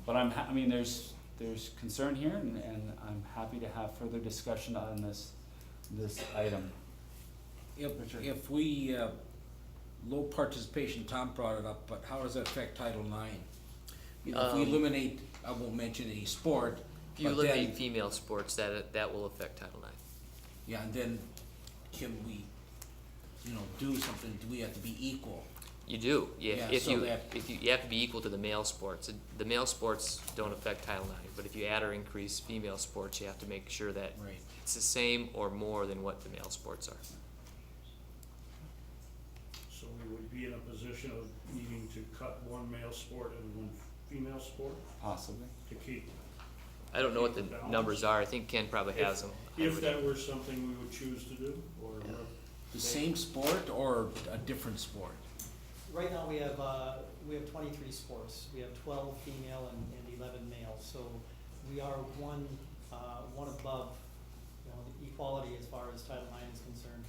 But I mean, there's concern here, and I'm happy to have further discussion on this item. Richard? If we, low participation, Tom brought it up, but how does that affect Title IX? If we eliminate, I won't mention any sport, If you but eliminate then, female sports, that will affect Title IX. yeah, and then can we, do something, do we have to be equal? You do, yeah. Yeah, If so you that- you have to be equal to the male sports. The male sports don't affect Title IX, but if you add or increase female sports, you have to make sure that Right. it's the same or more than what the male sports are. So we would be in a position of needing to cut one male sport and one female sport Possibly. to keep. I don't know what the Keep the balance. numbers are. I think Ken probably has them. If that were something we would choose to do, or. The same sport or a different sport? Right now, we have 23 sports. We have 12 female and 11 male. So we are one above, the equality as far as Title IX is concerned.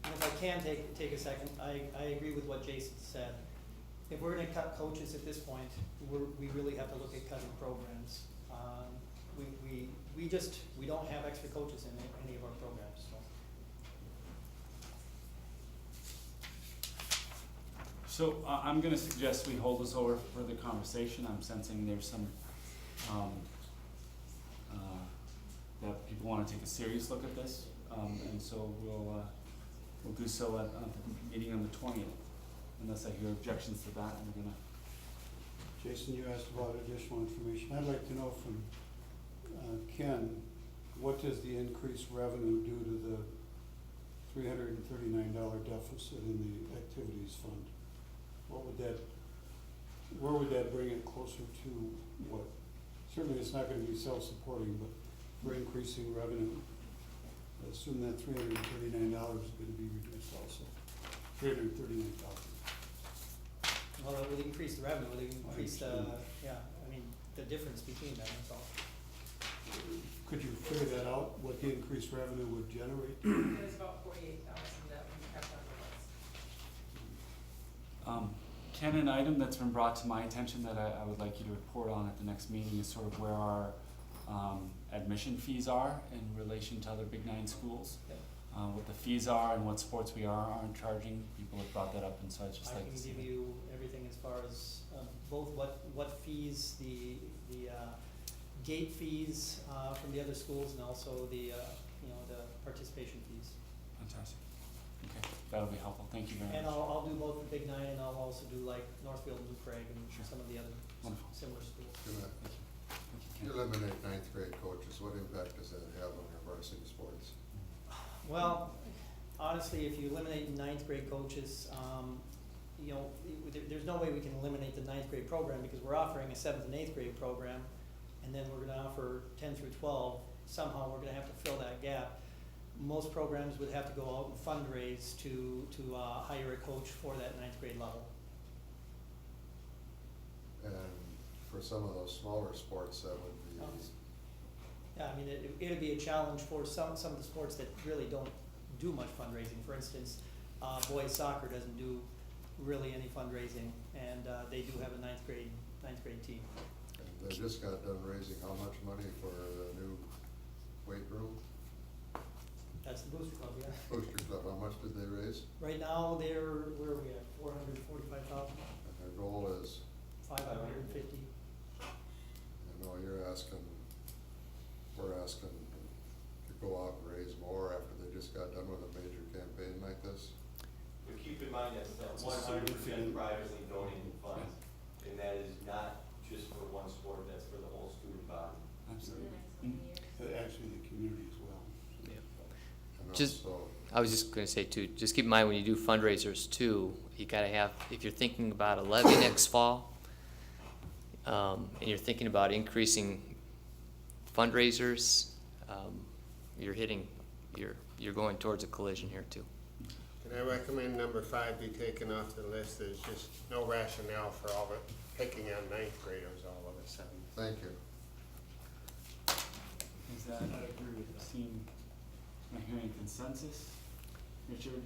And if I can take a second, I agree with what Jason said. If we're gonna cut coaches at this point, we really have to look at cutting programs. We don't have extra coaches in any of our programs, so. So I'm going to suggest we hold this over for further conversation. I'm sensing there's some, that people want to take a serious look at this. And so we'll do so at the meeting on the 20th, unless I hear objections to that. I'm going to. Jason, you asked about additional information. I'd like to know from Ken, what does the increased revenue do to the $339 deficit in the activities fund? Where would that bring it closer to what? Certainly it's not going to be self-supporting, but for increasing revenue, I assume that $339 is going to be reduced also. $339,000. Well, it would increase the revenue, it would increase the difference between them, that's all. Could you figure that out, what the increased revenue would generate? It was about 48,000 that we kept on the list. Ken, an item that's been brought to my attention that I would like you to report on at the next meeting is sort of where our admission fees are in relation to other Big Nine schools. Yep. What the fees are and what sports we aren't charging. People have brought that up, and so I'd just I like can to see give that. you everything as far as both what fees, the gate fees from the other schools, and also the participation fees. Fantastic. Okay, that'll be helpful. Thank you very much. And I'll do both the Big Nine, and I'll also do like Northfield and New Craig and Sure. some of the other Wonderful. similar schools. Thank you. Thank you, You Ken. eliminate ninth grade coaches, what impact does that have on your varsity sports? Well, honestly, if you eliminate ninth grade coaches, there's no way we can eliminate the ninth grade program because we're offering a seventh and eighth grade program, and then we're gonna offer 10 through 12. Somehow we're gonna have to fill that gap. Most programs would have to go out and fundraise to hire a coach for that ninth grade level. And for some of those smaller sports, that would be, Yeah, I mean, it'd be a challenge for some of the sports that really don't do much fundraising. For instance, boys soccer doesn't do really any fundraising, and they do have a ninth grade team. and they just got done raising how much money for the new weight room? That's the Booster Club, yeah. Booster Club, how much did they raise? Right now, where are we at, 445,000, And their goal is, 550. I know we're asking to go out and raise more after they just got done with a major campaign like this. But keep in mind that That's a 100% significant- privately donated funds, and that is not just for one sport, that's for the whole student body. Absolutely. For the next 20 years. Actually, the community as well. Yeah. And Just- also, I was just going to say too, just keep in mind when you do fundraisers too, you got to have, if you're thinking about a levy next fall, and you're thinking about increasing fundraisers, you're going towards a collision here too. And I recommend number 5 be taken off the list. There's just no rationale for all the picking on ninth graders all of a sudden. thank you. Is that, I agree with that. am I hearing consensus? Richard?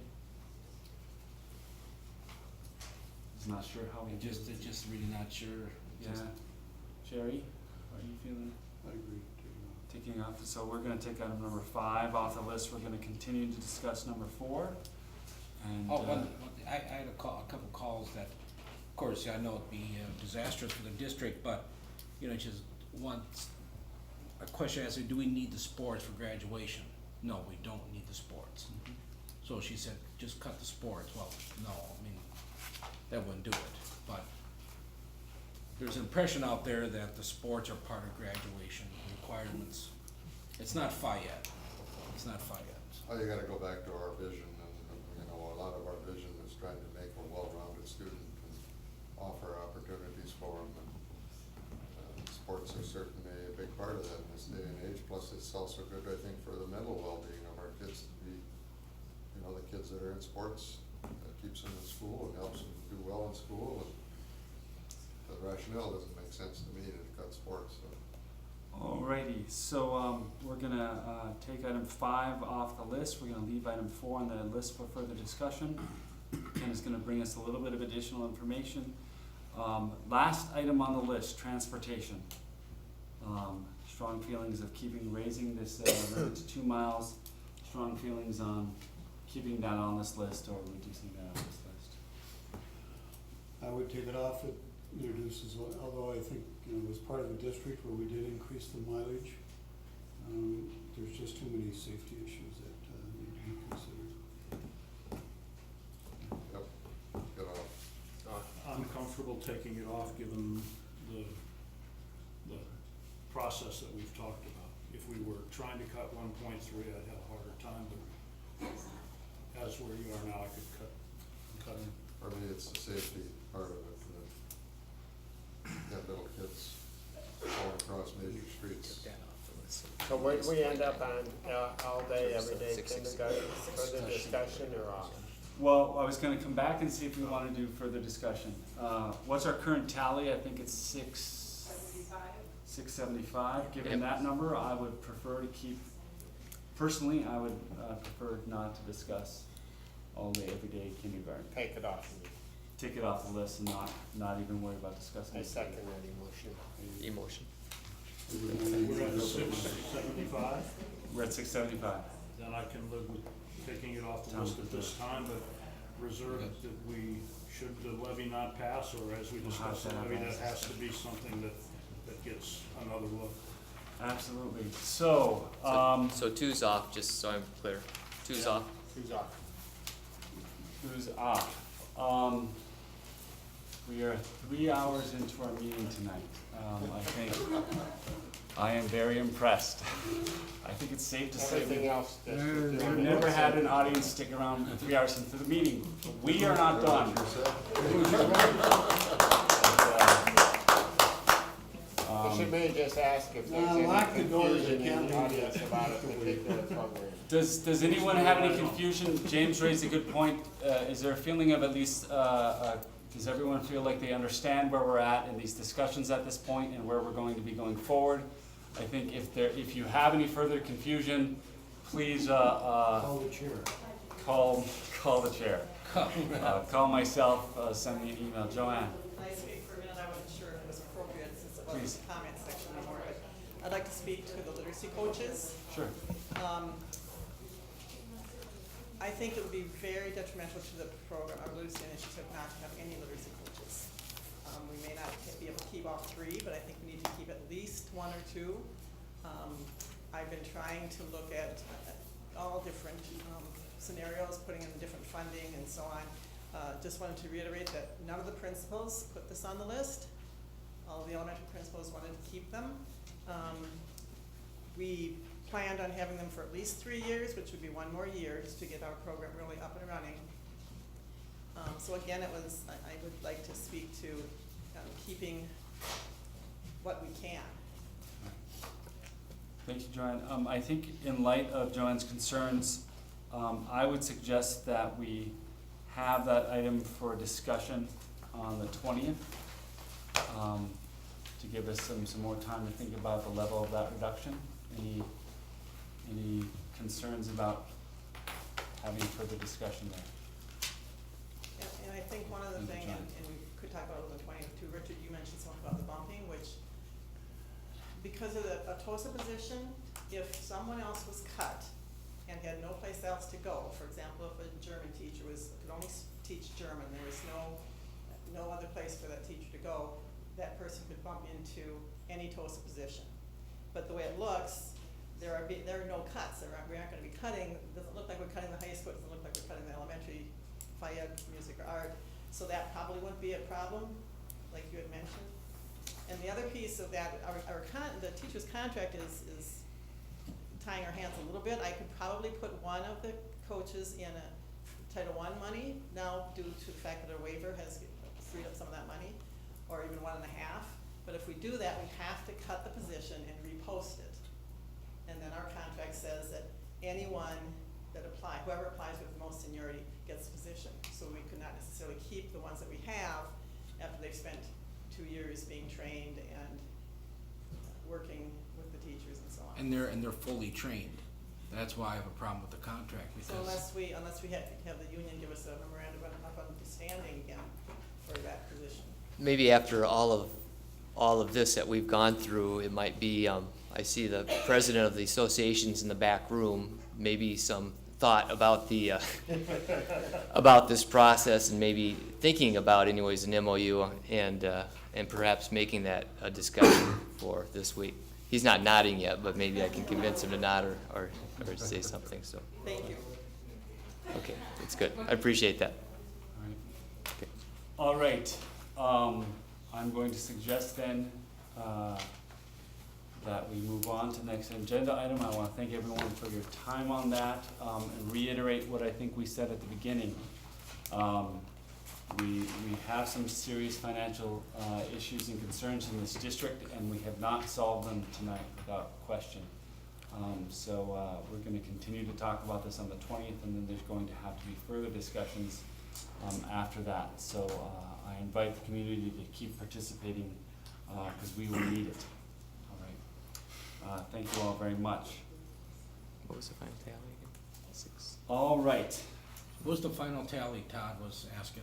He's not sure how we Just really not sure. Yeah. Jerry, are you feeling? I agree, Taking off, so we're gonna take item number 5 off the list, we're gonna continue to discuss number 4. And, I had a couple calls that, of course, I know it'd be disastrous for the district, but, you know, just a question I said, do we need the sports for graduation? No, we don't need the sports. So she said, just cut the sports. Well, no, I mean, that wouldn't do it, but there's an impression out there that the sports are part of graduation requirements. It's not FI yet. It's not FI yet. Oh, you gotta go back to our vision, and, you know, a lot of our vision is trying to make a well-rounded student and offer opportunities for them, and sports are certainly a big part of that in this day and age, plus it's also good, I think, for the mental well-being of our kids to be, you know, the kids that are in sports, that keeps them in school and helps them do well in school, and the rationale doesn't make sense to me to cut sports, so. Alrighty, so we're gonna take item 5 off the list, we're gonna leave item 4 on the list for further discussion. Ken is gonna bring us a little bit of additional information. Last item on the list, transportation. Strong feelings of raising this limit to 2 miles, strong feelings on keeping that on this list or reducing that on this list. I would take it off. It introduces, although I think, you know, it was part of the district where we did increase the mileage. There's just too many safety issues that need to be considered. Yep, get off. I'm comfortable taking it off, given the process that we've talked about. If we were trying to cut 1.3, I'd have a harder time, but as where you are now, I could cut it. For me, it's the safety part of it, that little kids going across major streets. So we end up on all day, every day kindergarten for the discussion or off? Well, I was gonna come back and see if we wanna do further discussion. What's our current tally? I think it's 675. Given Yep. that number, I would prefer to keep, personally, I would prefer not to discuss all day, every day kindergarten. Take it off. Take it off the list and not even worry about discussing I it. second that emotion. Emotion. We're at 675, We're at 675. then I can live with taking it off the Sounds list at good. this time, but reserve that we, should the levy not pass, or as we We'll discussed the have to levy, have that has to be something that gets another look. Absolutely. So, So 2's off, just so I'm clear. 2's off. Who's off? who's off? We are 3 hours into our meeting tonight. I think I am very impressed. I think it's safe to say Everything else that's. we've never had an audience stick around for 3 hours into the meeting. We are not done. She may just ask if there's lock any the doors, confusion you in can't the leave audience yet. about a particular program. Does anyone have any confusion? James raised a good point. Is there a feeling of at least, does everyone feel like they understand where we're at in these discussions at this point and where we're going to be going forward? I think if you have any further confusion, please, Call the chair. call the chair. Call myself, send me an email. Joanne? Can I speak for a minute? I wasn't sure if it was appropriate since it Please. wasn't the comment section anymore, but I'd like to speak to the literacy coaches. Sure. I think it would be very detrimental to the program, our literacy initiative, not to have any literacy coaches. We may not be able to keep all 3, but I think we need to keep at least 1 or 2. I've been trying to look at all different scenarios, putting in different funding and so on. Just wanted to reiterate that none of the principals put this on the list. All of the elementary principals wanted to keep them. We planned on having them for at least 3 years, which would be 1 more year, just to get our program really up and running. So again, I would like to speak to keeping what we can. Thank you, Joanne. I think in light of Joanne's concerns, I would suggest that we have that item for discussion on the 20th, to give us some more time to think about the level of that reduction. Any concerns about having further discussion there? And I think one other thing, and we could talk about it on the 20th too, Richard, you mentioned something about the bumping, which because of the TOSA position, if someone else was cut and had no place else to go, for example, if a German teacher could only teach German, there was no other place for that teacher to go, that person could bump into any TOSA position. But the way it looks, there are no cuts. We aren't gonna be cutting, it doesn't look like we're cutting the high school, it doesn't look like we're cutting the elementary, FIAD, music or art, so that probably wouldn't be a problem, like you had mentioned. And the other piece of that, the teacher's contract is tying our hands a little bit. I could probably put one of the coaches in a Title I money now due to the fact that a waiver has freed up some of that money, or even 1.5. But if we do that, we have to cut the position and repost it. And then our contract says that anyone that whoever applies with the most seniority gets the position. So we could not necessarily keep the ones that we have after they've spent 2 years being trained and working with the teachers and so on. And they're fully trained. That's why I have a problem with the contract, So because unless we have the union give us a memorandum of understanding again for that position. Maybe after all of this that we've gone through, it might be, I see the president of the associations in the back room, maybe some thought about the, about this process, and maybe thinking about anyways an MOU, and perhaps making that a discussion for this week. He's not nodding yet, but maybe I can convince him to nod or say something, so. Thank you. Okay, it's good. I appreciate that. All right, I'm going to suggest then, that we move on to the next agenda item. I wanna thank everyone for your time on that, and reiterate what I think we said at the beginning. We have some serious financial, issues and concerns in this district, and we have not solved them tonight without question. So we're gonna continue to talk about this on the 20th, and then there's going to have to be further discussions, after that. So, I invite the community to keep participating, cause we will need it. All right. Thank you all very much. What was the final tally again? 6. All right. what was the final tally Todd was asking?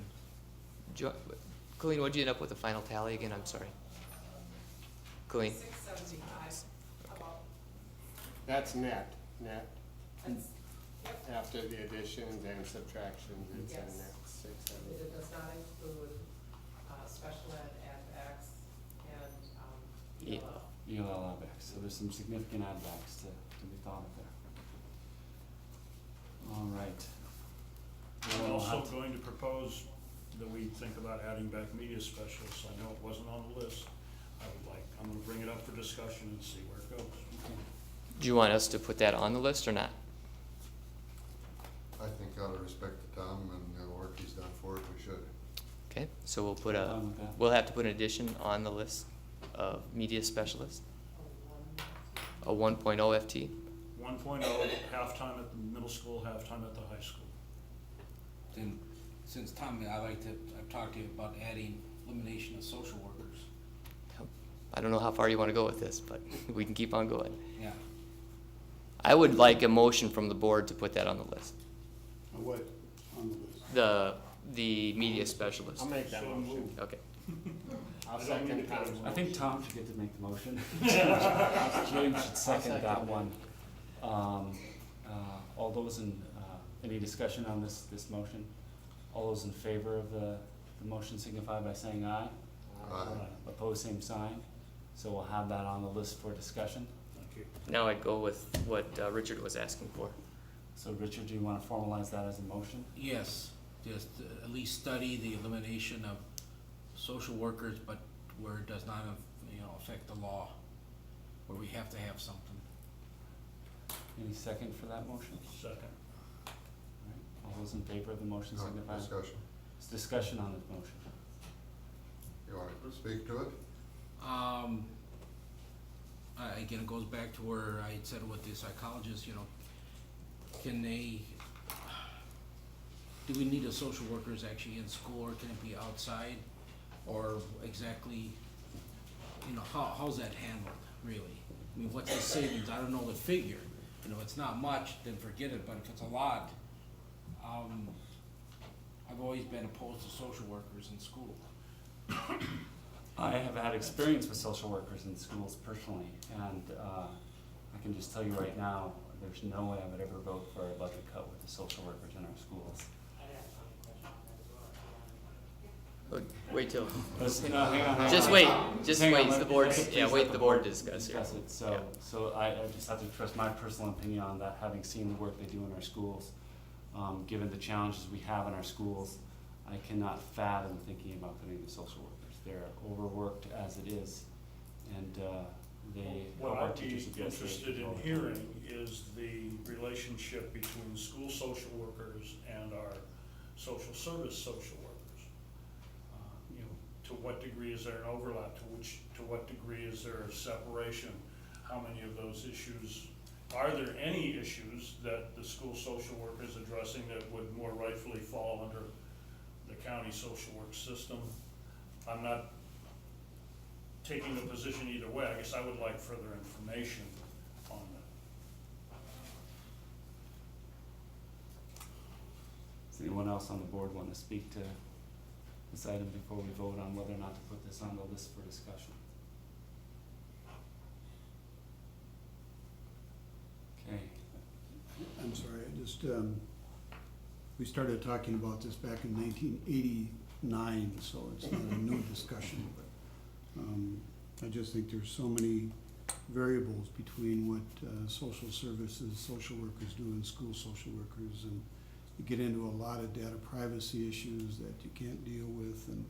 Colleen, what'd you end up with the final tally again? I'm sorry. Colleen? 675, about, That's net. that's, After the additions and subtractions, it's a Yes. net 670. It does not include, special ed, add-backs, and, Yeah. ELL. ELL add-backs, so there's some significant add-backs to be thought of there. All right. I'm We'll also have to- going to propose that we think about adding back media specialists. I know it wasn't on the list. I'm gonna bring it up for discussion and see where it goes. Do you want us to put that on the list or not? I think out of respect to Tom and the work he's done for it, we should. Okay, so we'll put Fine with that. we'll have to put an addition on the list of media specialists, a 1.0 FT. 1.0, halftime at the middle school, halftime at the high school. Then, since Tom, I've talked to you about adding elimination of social workers. I don't know how far you want to go with this, but we can keep on going. Yeah. I would like a motion from the board to put that on the list. What on the list? The media specialist. I'll make that So motion. moved. Okay. I'll I don't mean second to cut Tom's him I motion. think Tom should get to make the motion. James should second that one. All those in, any discussion on this motion? All those in favor of the motion signify by saying aye. Aye. Opposed, same sign. So we'll have that on the list for discussion. Thank you. Now I'd go with what Richard was asking for. So Richard, do you wanna formalize that as a motion? Yes, just at least study the elimination of social workers, but where it does not, affect the law, where we have to have something. Any second for that motion? Second. Alright, all those in favor of the motion No signify. discussion. It's discussion on this motion. You want to speak to it? Again, it goes back to where I had said with the psychologist, can they, do we need a social workers actually in school, or can it be outside? Or exactly, how's that handled, really? I mean, what's the savings? I don't know the figure. If it's not much, then forget it, but if it's a lot, I've always been opposed to social workers in school. I have had experience with social workers in schools personally, and I can just tell you right now, there's no way I would ever vote for a budget cut with the social workers in our schools. Wait till, Hang on. just wait, just Hang on, wait, let the me- board, let me yeah, please wait, let the board to discuss here. Discuss it, so, Yeah. so I just have to express my personal opinion on that, having seen the work they do in our schools. Given the challenges we have in our schools, I cannot fathom thinking about cutting the social workers. They're overworked as it is, and they What help our I'd be teachers to get interested in hearing is the relationship between school social workers and our social service social workers. You know, to what degree is there an overlap, to what degree is there a separation? How many of those issues, are there any issues that the school social worker is addressing that would more rightfully fall under the county social work system? I'm not taking a position either way. I guess I would like further information on that. Does anyone else on the board want to speak to this item before we vote on whether or not to put this on the list for discussion? Okay, I'm sorry, I just, we started talking about this back in 1989, so it's not a new discussion, but I just think there's so many variables between what social services, social workers do and school social workers, and you get into a lot of data privacy issues that you can't deal with, and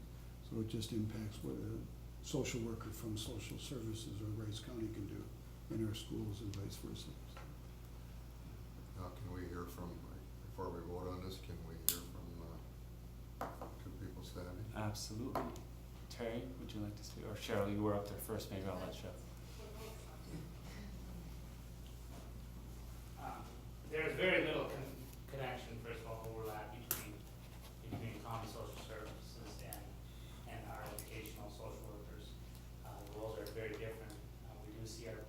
so it just impacts what a social worker from social services or Rice County can do in our schools and vice versa. Now, can we hear from, before we vote on this, can we hear from two people standing? absolutely. Terry, would you like to speak? Or Cheryl, you were up there first, maybe I'll let you. There's very little connection, first of all, overlap between common social services and our educational social workers. The roles are very different. We do see our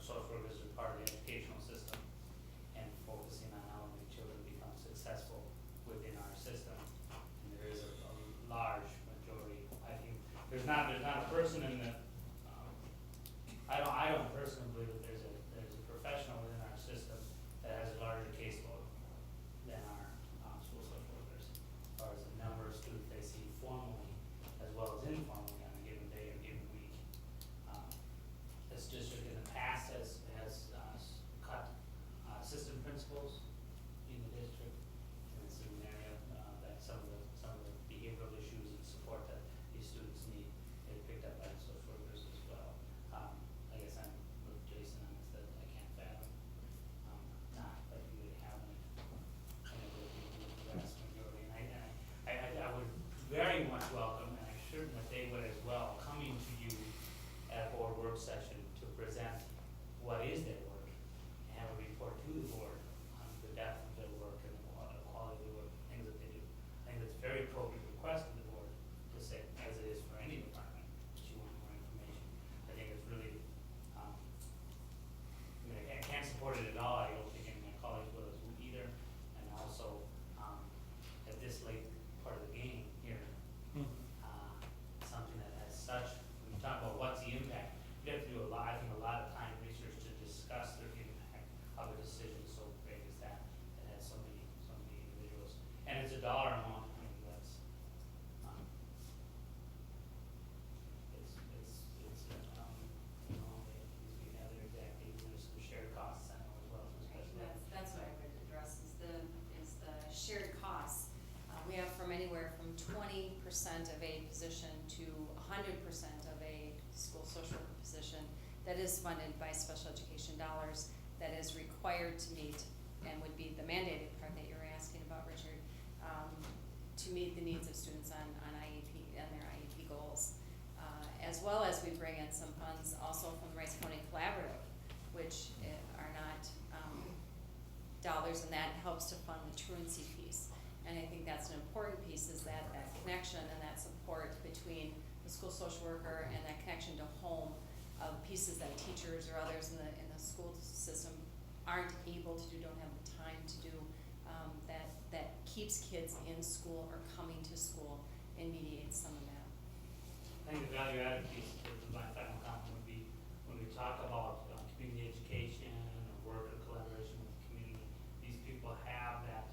social workers as part of the educational system and focusing on how the children become successful within our system. And there is a large majority. I think there's not a person in the I don't personally believe that there's a professional within our system that has a larger caseload than our school social workers, as far as the number of students they see formally as well as informally on a given day or given week. This district in the past has cut assistant principals in the district, and it's an area that some of the behavioral issues and support that these students need is picked up by the social workers as well. I guess I'm with Jason on this, that I can't fathom, not that you would have an ability to do the vast majority. And I would very much welcome, and I'm certain that they would as well, coming to you at a board work session to present what is their work, and have a report to the board on the depth of their work and the quality of the work, things that they do. I think that's a very appropriate request of the board to say, as it is for any department, that you want more information. I think it's really, I mean, I can't support it at all. I don't think any of my colleagues will either. And also, at this late part of the game here, something that has such, when you talk about what's the impact, you have to do I think a lot of time research to discuss the impact of a decision so big as that has so many individuals. And it's a dollar amount, I mean, that's, you know, we have their exact, there's some shared costs I know as well, especially. That's what I would address, is the shared costs. We have from anywhere from 20% of a position to 100% of a school social worker position that is funded by special education dollars, that is required to meet, and would be the mandated part that you were asking about, Richard, to meet the needs of students on IEP and their IEP goals. As well as we bring in some funds also from the Rice County Collaborative, which are not dollars, and that helps to fund the truancy piece. And I think that's an important piece, is that connection and that support between the school social worker and that connection to home of pieces that teachers or others in the school system aren't able to do, don't have the time to do, that keeps kids in school or coming to school and mediates some of that. I think the value added piece to my final comment would be when we talk about community education or work or collaboration with the community, these people have that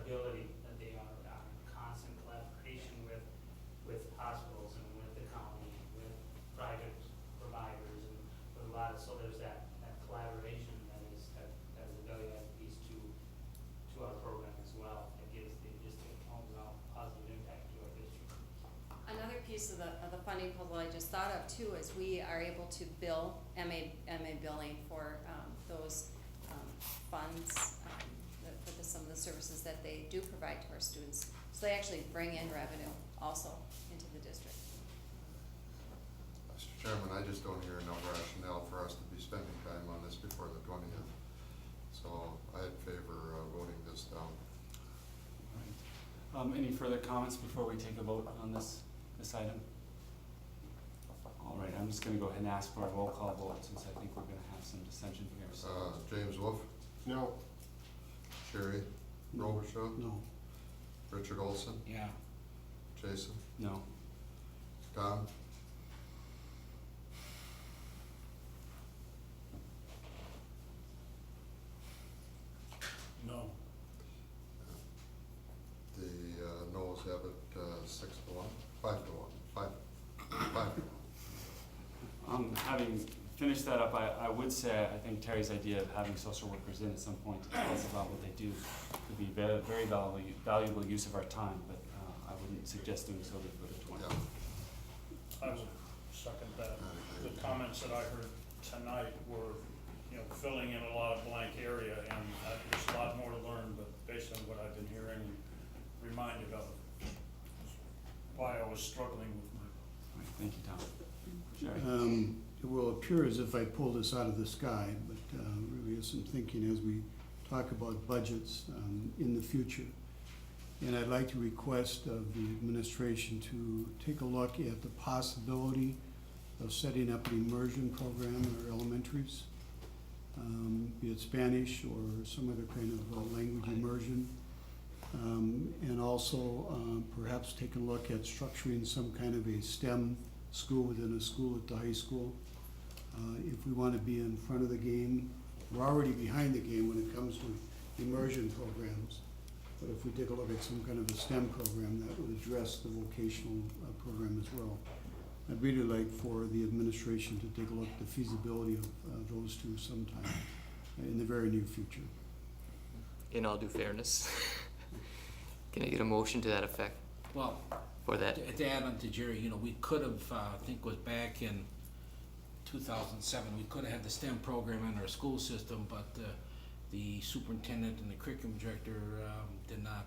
ability that they are in constant collaboration with hospitals and with the county and with private providers and with a lot of, so there's that collaboration that is a value added piece to our program as well. That gives the district overall positive impact to our district. Another piece of the funding puzzle I just thought of too is we are able to bill MA billing for those funds for some of the services that they do provide to our students. So they actually bring in revenue also into the district. Mr. Chairman, I just don't hear enough rationale for us to be spending time on this before the 20th. So I'd favor voting this down. All right. Any further comments before we take a vote on this item? All right, I'm just gonna go ahead and ask for a roll call vote since I think we're gonna have some dissension here. So. James Wolf, No. Sherry Robichaud, No. Richard Olson, Yeah. Jason, No. Tom, No. the noes have it 6-1, 5-1, 5 to 1. Having finished that up, I would say I think Terry's idea of having social workers in at some point to tell us about what they do would be very, very valuable use of our time, but I wouldn't suggest doing so before the 20th. Yeah. I would second that. The comments that I heard tonight were, filling in a lot of blank area, and there's a lot more to learn, but based on what I've been hearing and reminded of, why I was struggling with my. All right, thank you, Tom. Sherry? It will appear as if I pulled this out of the sky, but really is some thinking as we talk about budgets in the future. And I'd like to request of the administration to take a look at the possibility of setting up an immersion program in our elementaries, be it Spanish or some other kind of language immersion. And also perhaps take a look at structuring some kind of a STEM school within a school at the high school. If we want to be in front of the game, we're already behind the game when it comes to immersion programs. But if we take a look at some kind of a STEM program that would address the vocational program as well. I'd really like for the administration to take a look at the feasibility of those two sometime in the very near future. In all due fairness, can I get a motion to that effect Well, for that? to add on to Jerry, we could have, I think it was back in 2007, we could have had the STEM program in our school system, but the superintendent and the curriculum director did not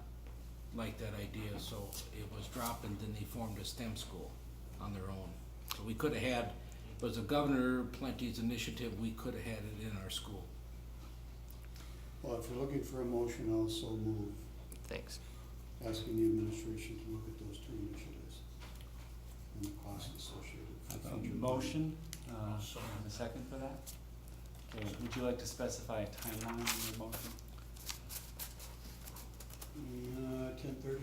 like that idea, so it was dropped, and then they formed a STEM school on their own. So we could have had, it was a Governor Plenty's initiative, we could have had it in our school. Well, if you're looking for a motion, I'll so move, Thanks. asking the administration to look at those two initiatives and the cost associated for future. Motion, have a second for that? Okay, would you like to specify a timeline in your motion? 10:30?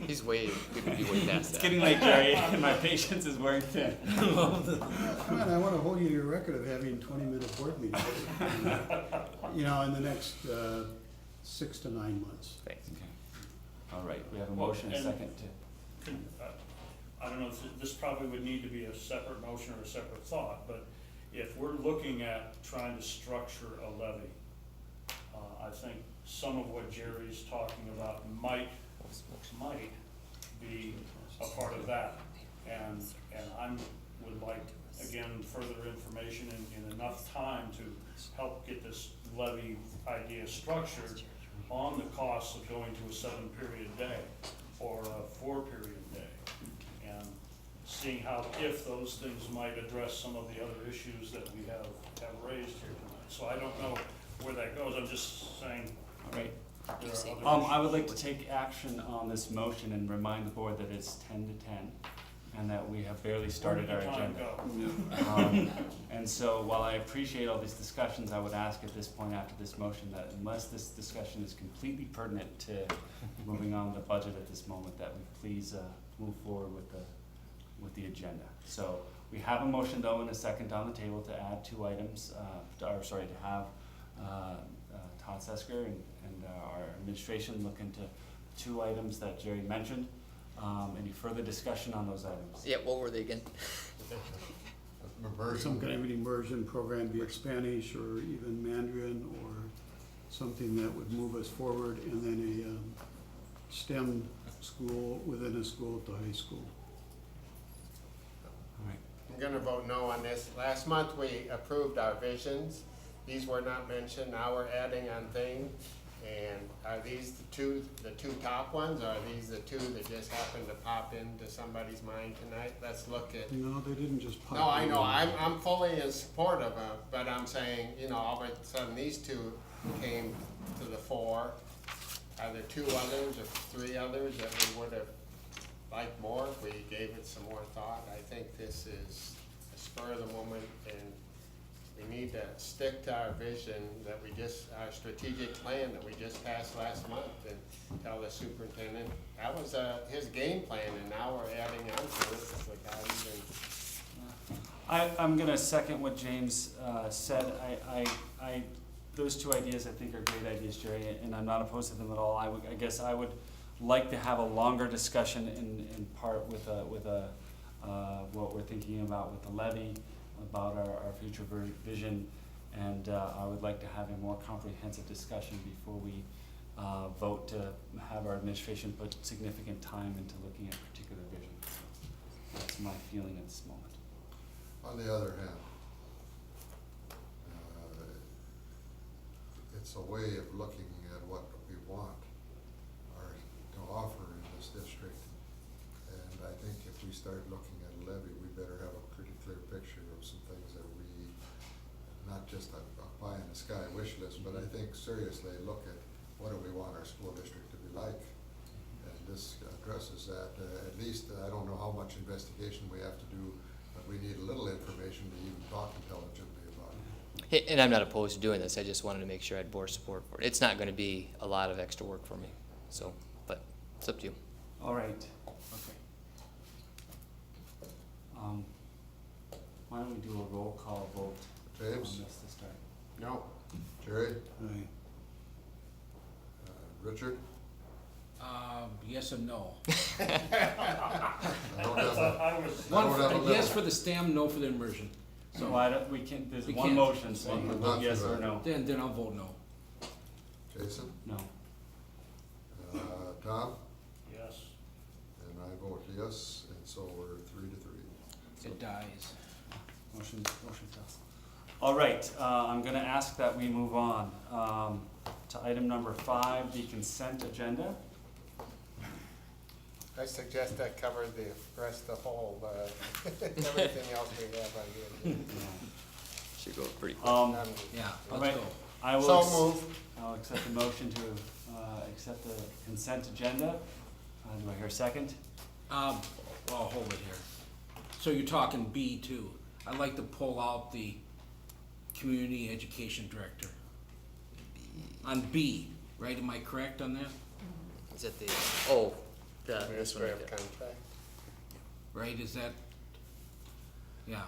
He's way, we could be way past It's that. getting late, Jerry, and my patience is wearing thin. Come on, I want to hold you to your record of having 20-minute board meetings, in the next 6 to 9 months. Thanks. Okay. All right, we have a motion, a And- second to, I don't know if this probably would need to be a separate motion or a separate thought, but if we're looking at trying to structure a levy, I think some of what Jerry's talking about might be a part of that. And I would like, again, further information and enough time to help get this levy idea structured on the costs of going to a 7-period day or a 4-period day. And seeing how, if those things might address some of the other issues that we have raised here tonight. So I don't know where that goes, I'm just saying, all right. there are other I would like to take action on this motion and remind the board that it's 10 to 10. and that we have barely started our Where did agenda. the time go? And so while I appreciate all these discussions, I would ask at this point after this motion that unless this discussion is completely pertinent to moving on the budget at this moment, that we please move forward with the agenda. So we have a motion though and a second on the table to add 2 items, to have Todd Sesker and our administration look into 2 items that Jerry mentioned. Any further discussion on those items? Yeah, what were they again? Some kind of an immersion program, be it Spanish or even Mandarin or something that would move us forward, and then a STEM school within a school at the high school. All right. I'm gonna vote no on this. Last month, we approved our visions. These were not mentioned, now we're adding on things. And are these the two top ones, or are these the 2 that just happened to pop into somebody's mind tonight? Let's look at. No, they didn't just pop. No, I in. know, I'm fully in support of them, but I'm saying, all of a sudden, these 2 came to the fore. Are there 2 others or 3 others that we would have liked more if we gave it some more thought? I think this is a spur of the moment, and we need to stick to our vision that our strategic plan that we just passed last month, and tell the superintendent, that was his game plan, and now we're adding on to it without even. I'm gonna second what James said. Those 2 ideas I think are great ideas, Jerry, and I'm not opposed to them at all. I guess I would like to have a longer discussion in part with what we're thinking about with the levy, about our future vision, and I would like to have a more comprehensive discussion before we vote to have our administration put significant time into looking at particular vision. So that's my feeling at this moment. On the other hand, it's a way of looking at what we want or to offer in this district. And I think if we start looking at a levy, we better have a pretty clear picture of some things that we, not just a pie in the sky wish list, but I think seriously look at what do we want our school district to be like. And this addresses that. At least, I don't know how much investigation we have to do, but we need a little information to even talk intelligently about it. Hey, and I'm not opposed to doing this, I just wanted to make sure I had board support for it. It's not gonna be a lot of extra work for me, so, but it's up to you. All right, okay. Why don't we do a roll call vote on James? this to start? No. Jerry? Aye. Richard? Yes and no. I don't have a, I was, I don't have a Yes limit. for the STEM, no for the immersion. So why don't, there's We one can't. motion, so you One, can not vote yes too or bad. no. Then I'll vote no. Jason? No. Tom? yes. And I vote yes, and so we're 3-3. It dies. Motion fails. All right, I'm gonna ask that we move on, to item number 5, the consent agenda. I suggest that covered the rest of the whole, everything else we have on here. Should go pretty quick. Yeah, All let's right. go. I will. So moved. I'll accept the motion to, accept the consent agenda. Do I hear a second? Well, hold it here. So you're talking B too. I'd like to pull out the community education director. On B, right? Am I correct on that? Is that the, this one right Administrative there. contract. Right, is that? Yeah,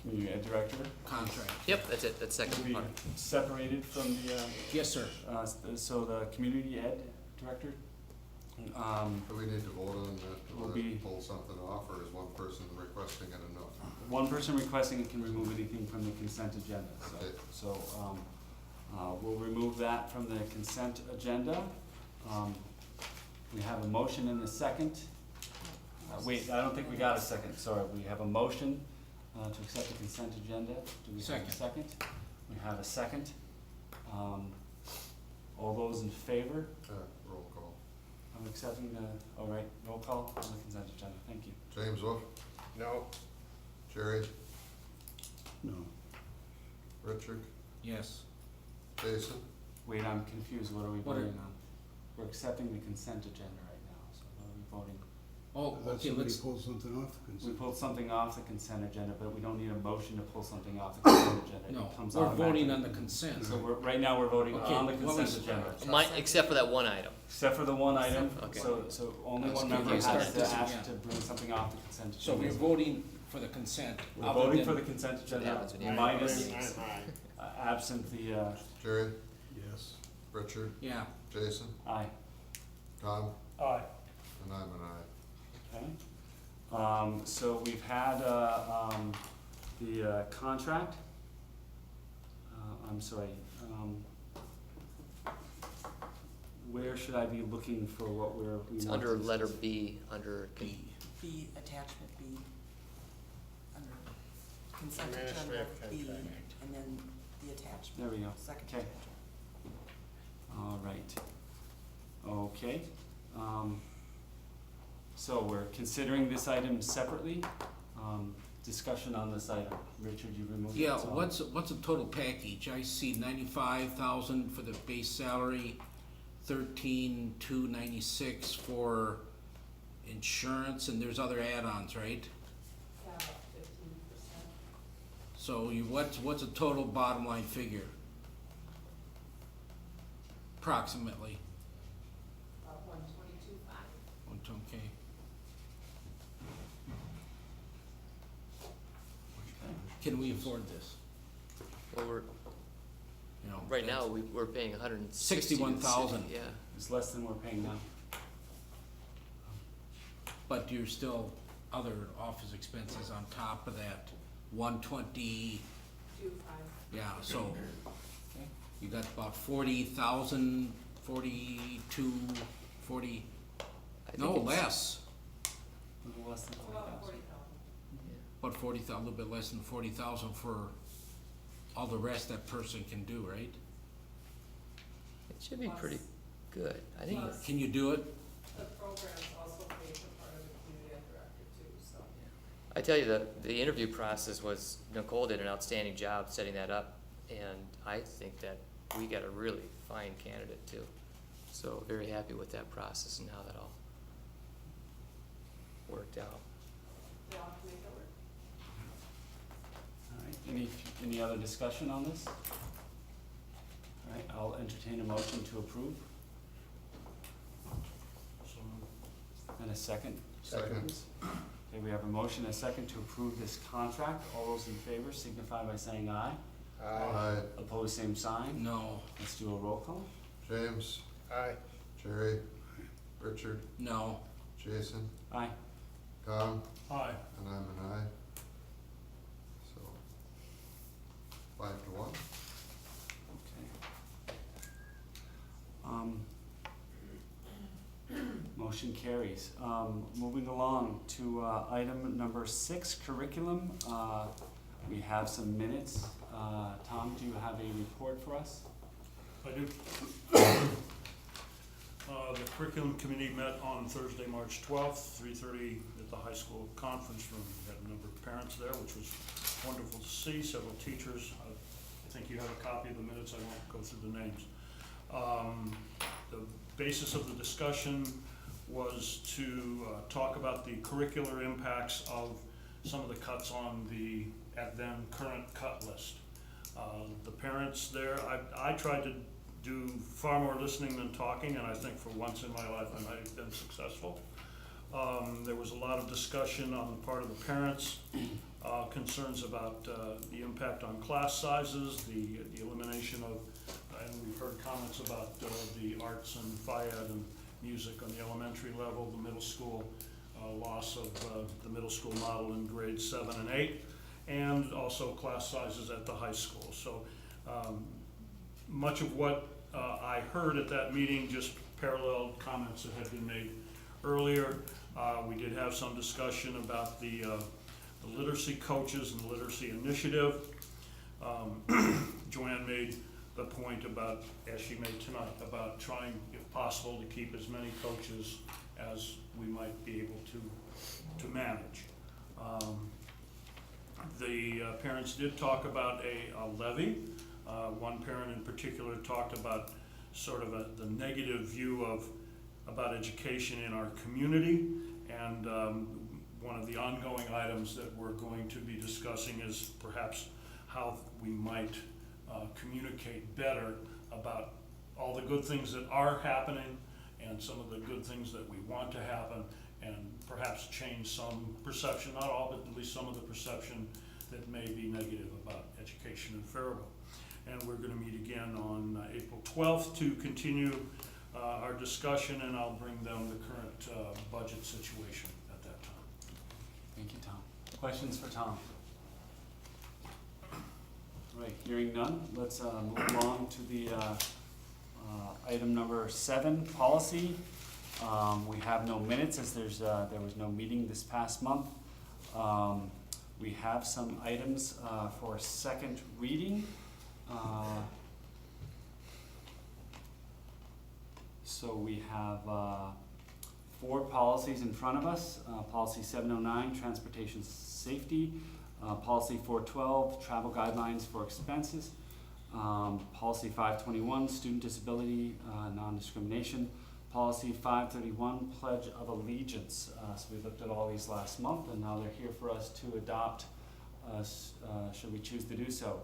Community Ed Director. contract. Yep, that's it, that's Will second be part. separated from the, Yes, sir. so the Community Ed Director. Do we need to vote on that, Will to be- pull something off, or is one person requesting it enough? One person requesting it can remove anything from the consent agenda, Okay. so, we'll remove that from the consent agenda. We have a motion and a second. Wait, I don't think we got a second, sorry, we have a motion, to accept the consent agenda. Do we have a second? We have a second. All those in favor Roll call. of accepting the, all right, roll call on the consent agenda, thank you. James Wolf? No. Jerry? No. Richard? Yes. Jason? Wait, I'm confused, what are we What are- voting on? We're accepting the consent agenda right now, so what are we voting? Oh, Unless okay, somebody let's, pulls something off the We consent. pulled something off the consent agenda, but we don't need a motion to pull something off the consent agenda. no, It comes we're voting automatically. on the consent. So right now, we're voting Okay, on the well, consent let's- agenda. Mine, except for that one item. Except for the one item, Okay. so only Let's one get member you has started to this ask again. to bring something off the consent So we're agenda. voting for the consent. We're other voting than- for the consent agenda happens when you- minus, Aye. absent the, Jerry, Yes. Richard, Yeah, Jason, aye. Tom, Aye. and I'm an aye. Okay. So we've had, the, contract. I'm sorry, where should I be looking for what we It's want under to- letter B, under, B, attachment B, under consent agenda Administrative B, contract. and then the attachment, There we go. second Okay. attachment. All right. Okay. So we're considering this item separately. Discussion on this item. Richard, you removed it. yeah, so- what's a total package? I see 95,000 for the base salary, 13,296 for insurance, and there's other add-ons, right? Yeah, about 15%. So what's a total bottom line figure? Approximately, About 122.5. okay. Can we afford this? well, we're, You know, right now, we're paying 160 to the city, 61,000. yeah. It's less than we're paying now. But you're still other office expenses on top of that, 120, 2.5. yeah, so you got about 40,000, 42, 40, I think no, it's- less, A little less than About 40,000. 40,000. yeah. about 40,000, a little bit less than 40,000 for all the rest that person can do, right? It should be Plus- pretty good. I think, plus- Can you do it? The programs also pay for part of the community ed director too, so. I tell you, the interview process was, Nicole did an outstanding job setting that up, and I think that we got a really fine candidate too. So very happy with that process and how that all worked out. They all can make it work. All right, any other discussion on this? All right, I'll entertain a motion to approve, So, and a second. Second. please. Okay, we have a motion and a second to approve this contract. All those in favor signify by saying aye. Aye. Opposed, same sign. No, Let's do a roll call. James, Aye. Jerry, Richard, no, Jason, Aye. Tom, aye. and I'm an aye. So, 5-1. Okay. Motion carries. Moving along to, item number 6, curriculum. We have some minutes. Tom, do you have a report for us? I do. The curriculum committee met on Thursday, March 12th, 3:30 at the high school conference room. We had a number of parents there, which was wonderful to see, several teachers. I think you have a copy of the minutes, I won't go through the names. The basis of the discussion was to talk about the curricular impacts of some of the cuts on the, at then, current cut list. The parents there, I tried to do far more listening than talking, and I think for once in my life I might have been successful. There was a lot of discussion on the part of the parents, concerns about the impact on class sizes, the elimination of, and we've heard comments about the arts and FIAD and music on the elementary level, the middle school, loss of the middle school model in grades 7 and 8, and also class sizes at the high school. So much of what I heard at that meeting just paralleled comments that had been made earlier. We did have some discussion about the literacy coaches and the literacy initiative. Joanne made the point about, as she made tonight, about trying, if possible, to keep as many coaches as we might be able to manage. The parents did talk about a levy. One parent in particular talked about sort of the negative view about education in our community, And one of the ongoing items that we're going to be discussing is perhaps how we might communicate better about all the good things that are happening and some of the good things that we want to happen, and perhaps change some perception, not all, but at least some of the perception that may be negative about education in Faribault. And we're gonna meet again on April 12th to continue our discussion, and I'll bring them the current budget situation at that time. Thank you, Tom. Questions for Tom? All right, hearing none, let's move along to the item number 7, policy. We have no minutes as there was no meeting this past month. We have some items for second reading. So we have 4 policies in front of us. Policy 709, transportation safety. Policy 412, travel guidelines for expenses. Policy 521, student disability non-discrimination. Policy 531, pledge of allegiance. So we looked at all these last month, and now they're here for us to adopt, should we choose to do so.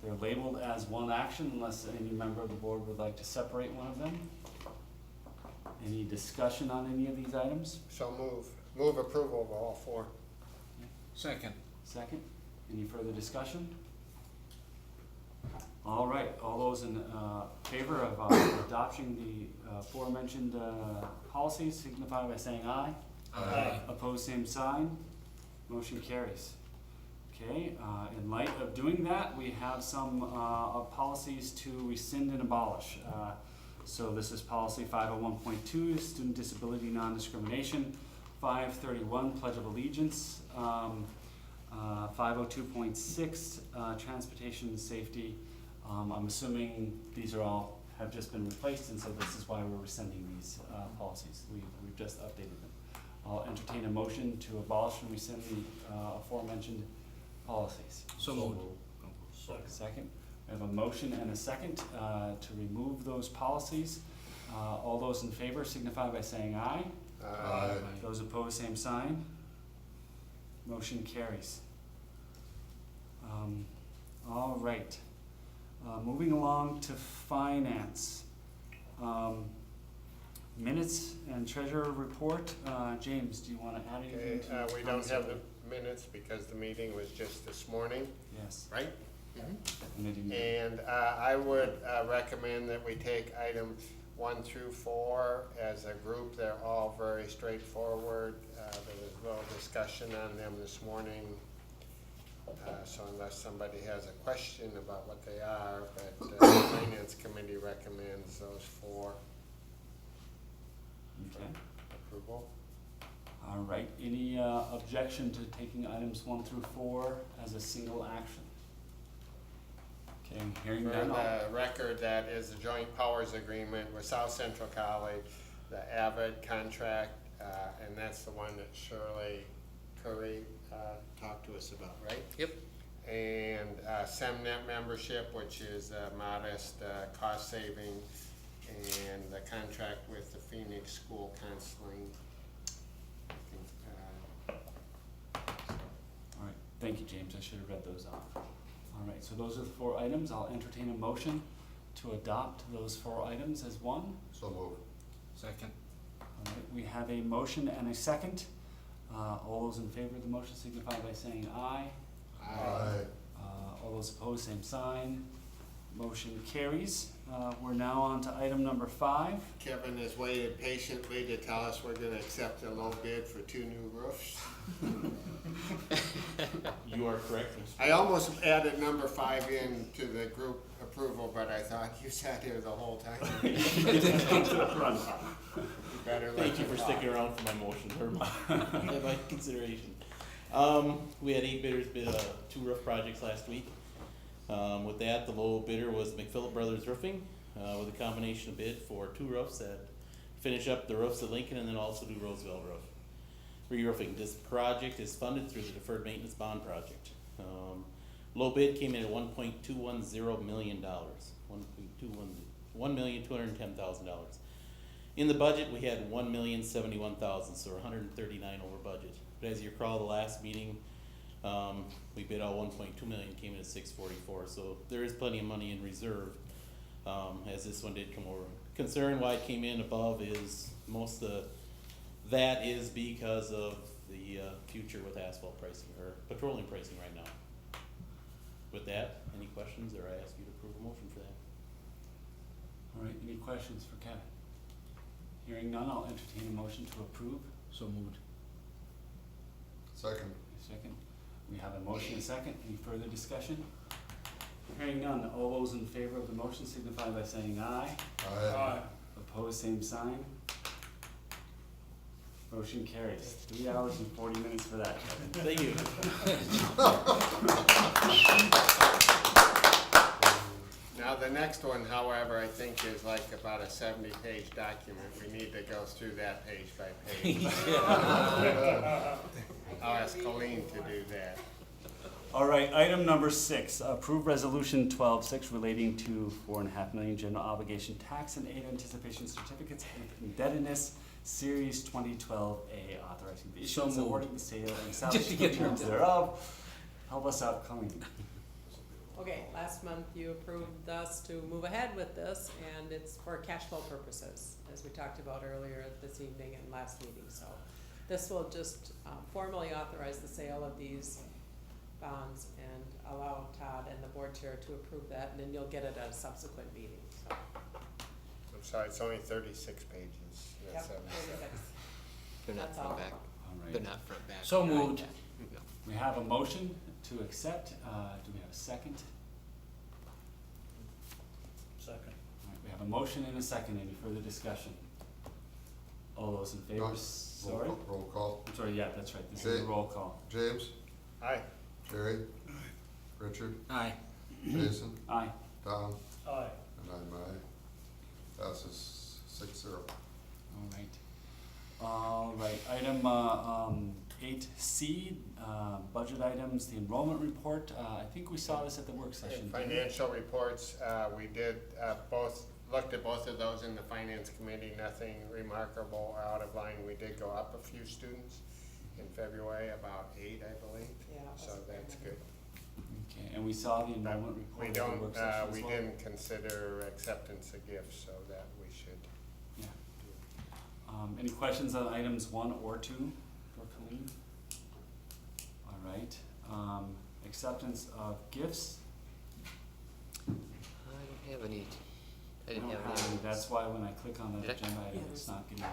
They're labeled as one action unless any member of the board would like to separate one of them. Any discussion on any of these items? So move approval of all 4. Second. Second? Any further discussion? All right, all those in favor of adopting the aforementioned policies signify by saying aye. Aye. Opposed, same sign. Motion carries. Okay, in light of doing that, we have some policies to rescind and abolish. So this is policy 501.2, student disability non-discrimination, 531, pledge of allegiance, 502.6, transportation safety. I'm assuming these are all have just been replaced, and so this is why we're rescinding these policies. We've just updated them. I'll entertain a motion to abolish and rescind the aforementioned policies. So moved. Second. We have a motion and a second to remove those policies. All those in favor signify by saying aye. Aye. Those opposed, same sign. Motion carries. All right. Moving along to finance. Minutes and treasurer report. James, do you want to add anything to Okay, we don't have the minutes because the meeting was just this morning, Yes. right? And I didn't- And I would recommend that we take items 1 through 4 as a group. They're all very straightforward. There was a little discussion on them this morning. So unless somebody has a question about what they are, but the Finance Committee recommends those 4 Okay. approval. All right. Any objection to taking items 1 through 4 as a single action? Okay, I'm hearing For none. the record, that is the joint powers agreement with South Central College, the Avid contract, and that's the one that Shirley Curry talked to us about, right? Yep. And SEMNet membership, which is a modest cost saving, and the contract with the Phoenix School Counseling. All right. Thank you, James. I should have read those off. All right. So those are the 4 items. I'll entertain a motion to adopt those 4 items as one. So moved. Second. All right. We have a motion and a second. All those in favor of the motion signify by saying aye. Aye. All those opposed, same sign. Motion carries. We're now on to item number 5. Kevin has waited patiently to tell us we're gonna accept a low bid for 2 new roofs. You are correct, Mr. I almost added number 5 in to the group approval, but I thought you sat here the whole time. You better let Thank you me for talk. sticking around for my motion, or my consideration. We had 8 bidders bid 2 roof projects last week. With that, the low bidder was McPhillip Brothers Roofing, with a combination bid for 2 roofs that finish up the roofs at Lincoln and then also do Roosevelt roof. Re-roofing. This project is funded through the Deferred Maintenance Bond Project. Low bid came in at $1.210 million, $1,210,000. In the budget, we had 1,071,000, so we're 139 over budget. But as you recall, the last meeting, we bid out 1.2 million, came in at 644, so there is plenty of money in reserve, as this one did come over. Concern why it came in above is most of that is because of the future with asphalt pricing, or petroleum pricing right now. With that, any questions, or I ask you to approve a motion for that? All right, any questions for Kevin? Hearing none, I'll entertain a motion to approve. So moved. Second. Second. We have a motion and a second. Any further discussion? Hearing none, all those in favor of the motion signify by saying aye. Aye. Opposed, same sign. Motion carries. 3 hours and 40 minutes for that, Kevin. Thank you. Now, the next one, however, I think is like about a 70-page document. We need to go through that page by page. I'll ask Colleen to do that. All right, item number 6, approve resolution 12-6 relating to $4.5 million general obligation tax and aid anticipation certificates of indebtedness, series 2012A, authorizing the So issuance, moved. awarding the sale, and Just to establishing get the your- terms thereof. Help us out, Colleen. Okay, last month you approved us to move ahead with this, and it's for cash flow purposes, as we talked about earlier this evening and last meeting, so. This will just formally authorize the sale of these bonds and allow Todd and the board chair to approve that, and then you'll get it at a subsequent meeting, so. I'm sorry, it's only 36 pages, not Yep, 76. 36. They're not That's front all. back. All They're right, not front back. So moved. we have a motion to accept. Do we have a second? Second. All right, we have a motion and a second. Any further discussion? All those in favor, No. sorry? Roll call. I'm sorry, yeah, that's right. This is a Okay. roll call. James? Aye. Jerry? Richard? Aye. Jason? Aye. Tom? Aye. And I'm aye. Passes 6-0. All right, item 8C, budget items, the enrollment report. I think we saw this at the work session. In didn't we? financial reports, we did looked at both of those in the finance committee, nothing remarkable out of line. We did go up a few students in February, about 8, I believe. Yeah, So that's that's good. good. Okay, and we saw the But enrollment report we at the don't, work session as we well? didn't consider acceptance of gifts, so that we should. Yeah. Any questions on items 1 or 2 for Colleen? All right, acceptance of gifts. I don't have any. I I didn't don't have any. That's why when I click on that Did I? agenda item, Yeah, it's there's- not getting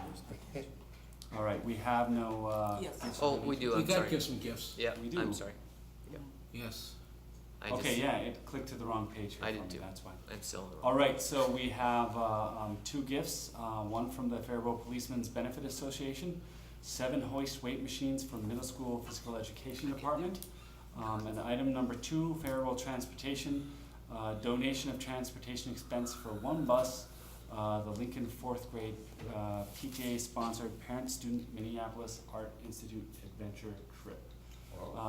used. All right, we have no, Yes. gifts Oh, related we to- do, We I'm gotta sorry. give some gifts. Yeah, We do. I'm sorry. Yes. I Okay, just- yeah, it clicked to the wrong page here I for did me, too. that's why. I'm still in the wrong. All right, so we have 2 gifts, one from the Faribault Policemen's Benefit Association, 7 hoist weight machines from Middle School Physical Education Department. And item number 2, Faribault Transportation, donation of transportation expense for 1 bus, the Lincoln 4th grade PTA sponsored Parent-Student Minneapolis Art Institute Adventure Trip.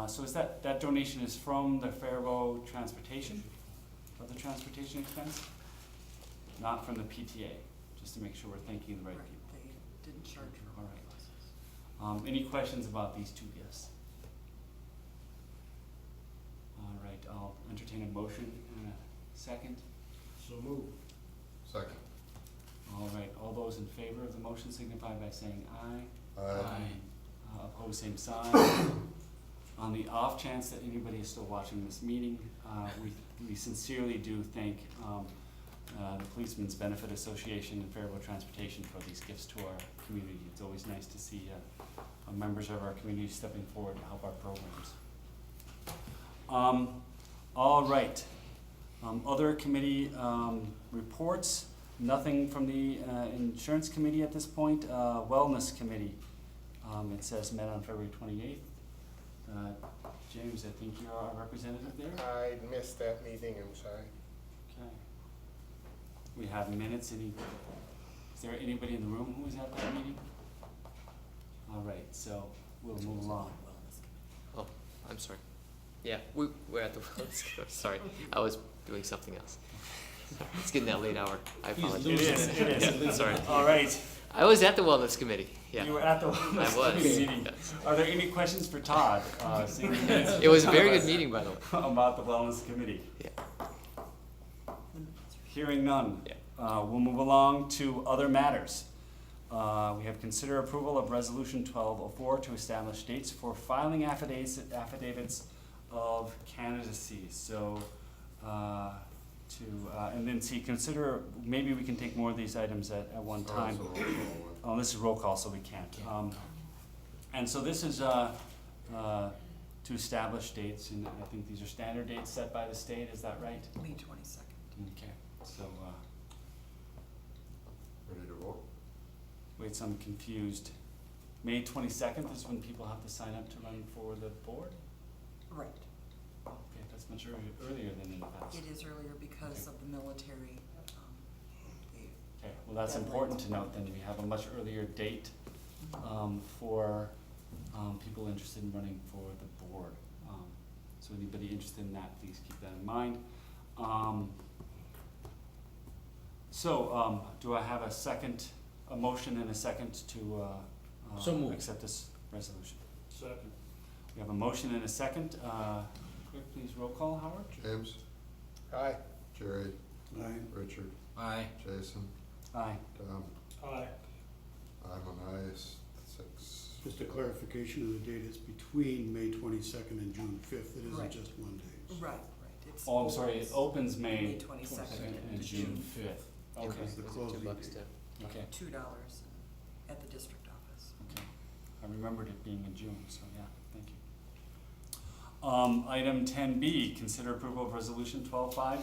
So is that donation is from the Faribault Transportation, of the transportation expense? Not from the PTA, just to make sure we're thanking the right people. They didn't charge for All right. Any questions about these 2 gifts? All right, I'll entertain a motion and a second. So move. Second. All right, all those in favor of the motion signify by saying aye. Aye. Opposed, same sign. On the off chance that anybody is still watching this meeting, we sincerely do thank the Policemen's Benefit Association and Faribault Transportation for these gifts to our community. It's always nice to see members of our community stepping forward to help our programs. All right. Other committee reports, nothing from the Insurance Committee at this point. Wellness Committee, it says met on February 28th. James, I think you're our representative there? I missed that meeting, I'm sorry. Okay. We have minutes. Is there anybody in the room who was at that meeting? All right, so we'll move along. Oh, I'm sorry. Yeah, we're at the wellness. Sorry, I was doing something else. It's getting that late hour. I apologize. It is. Yeah, sorry. All right, I was at the wellness committee, yeah. You were at the wellness I was, committee meeting. yes. Are there any questions for Todd? Seeing the minutes It was a very good meeting, by the way. about the wellness committee. Yeah. Hearing none. Yeah. We'll move along to other matters. We have consider approval of resolution 1204 to establish dates for filing affidavits of candidacy. So, and then see, consider, maybe we can take more of these items at one So time. it's a roll call. Oh, this is roll call, so we can't. And so this is to establish dates, and I think these are standard dates set by the state, is that right? May 22nd. Okay, so, Ready to vote? wait, so I'm confused. May 22nd is when people have to sign up to run for the board? Right. Okay, that's much earlier than in the past. It is earlier because of the military, Okay, well, that's important to note, then we have a much earlier date for people interested in running for the board. So anybody interested in that, please keep that in mind. Do I have a motion and a second to So moved. accept this resolution? Second. We have a motion and a second. Clerk, please roll call, Howard? James, Aye. Jerry, Aye. Richard, Aye. Jason, Aye. Tom, Aye. I'm an aye, 6. Just a clarification of the date, it's between May 22nd and June 5th, it isn't Right. just one day. right. It's Oh, I'm sorry, it opens May May 22nd and to June June 5th. It Okay, was the closing $2 date. too. okay, $2 at the district office. okay. I remembered it being in June, so yeah, thank you. Item 10B, consider approval of resolution 12-5